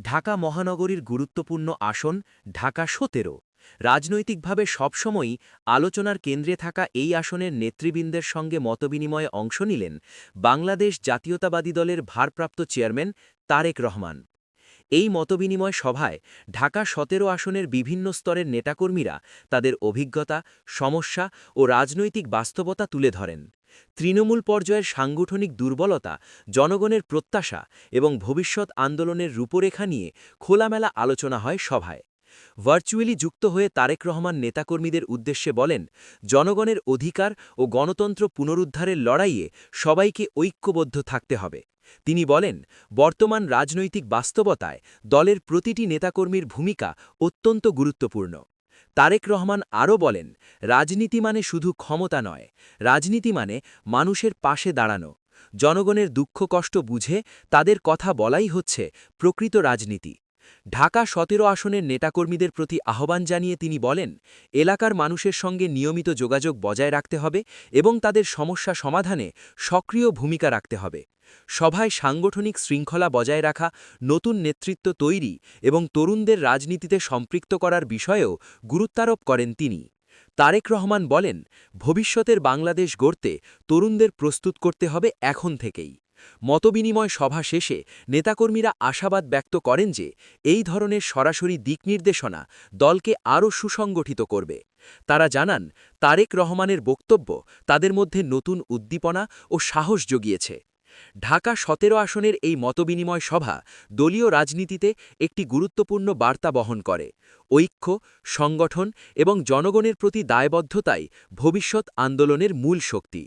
ঢাকা মহানগরীর গুরুত্বপূর্ণ আসন ঢাকা ১৭। রাজনৈতিকভাবে সবসময়ই আলোচনার কেন্দ্রে থাকা এই আসনের নেতৃবৃন্দের সঙ্গে মতবিনিময়ে অংশ নিলেন বাংলাদেশ জাতীয়তাবাদী দলের ভারপ্রাপ্ত চেয়ারম্যান তারেক রহমান। এই মতবিনিময় সভায় ঢাকা ১৭ আসনের বিভিন্ন স্তরের নেতাকর্মীরা তাদের অভিজ্ঞতা, সমস্যা ও রাজনৈতিক বাস্তবতা তুলে ধরেন। তৃণমূল পর্যায়ের সাংগঠনিক দুর্বলতা, জনগণের প্রত্যাশা এবং ভবিষ্যৎ আন্দোলনের রূপরেখা নিয়ে খোলামেলা আলোচনা হয় সভায়। ভার্চুয়ালি যুক্ত হয়ে তারেক রহমান নেতাকর্মীদের উদ্দেশ্যে বলেন, জনগণের অধিকার ও গণতন্ত্র পুনরুদ্ধারের লড়াইয়ে সবাইকে ঐক্যবদ্ধ থাকতে হবে। তিনি বলেন, বর্তমান রাজনৈতিক বাস্তবতায় দলের প্রতিটি নেতাকর্মীর ভূমিকা অত্যন্ত গুরুত্বপূর্ণ। তারেক রহমান আরও বলেন, রাজনীতি মানে শুধু ক্ষমতা নয়, রাজনীতি মানে মানুষের পাশে দাঁড়ানো। জনগণের দুঃখ কষ্ট বুঝে তাদের কথা বলাই হচ্ছে প্রকৃত রাজনীতি। ঢাকা ১৭ আসনের নেতাকর্মীদের প্রতি আহ্বান জানিয়ে তিনি বলেন, এলাকার মানুষের সঙ্গে নিয়মিত যোগাযোগ বজায় রাখতে হবে এবং তাদের সমস্যা সমাধানে সক্রিয় ভূমিকা রাখতে হবে। সভায় সাংগঠনিক শৃঙ্খলা বজায় রাখা, নতুন নেতৃত্ব তৈরি এবং তরুণদের রাজনীতিতে সম্পৃক্ত করার বিষয়েও গুরুত্বারোপ করেন তিনি। তারেক রহমান বলেন, ভবিষ্যতের বাংলাদেশ গড়তে তরুণদের প্রস্তুত করতে হবে এখন থেকেই। মতবিনিময় সভা শেষে নেতাকর্মীরা আশাবাদ ব্যক্ত করেন যে এই ধরনের সরাসরি দিক নির্দেশনা দলকে আরও সুসংগঠিত করবে। তারা জানান, তারেক রহমানের বক্তব্য তাদের মধ্যে নতুন উদ্দীপনা ও সাহস জগিয়েছে। ঢাকা ১৭ আসনের এই মতবিনিময় সভা দলীয় রাজনীতিতে একটি গুরুত্বপূর্ণ বার্তা বহন করে। ঐক্য, সংগঠন এবং জনগণের প্রতি দায়বদ্ধতাই ভবিষ্যৎ আন্দোলনের মূল শক্তি।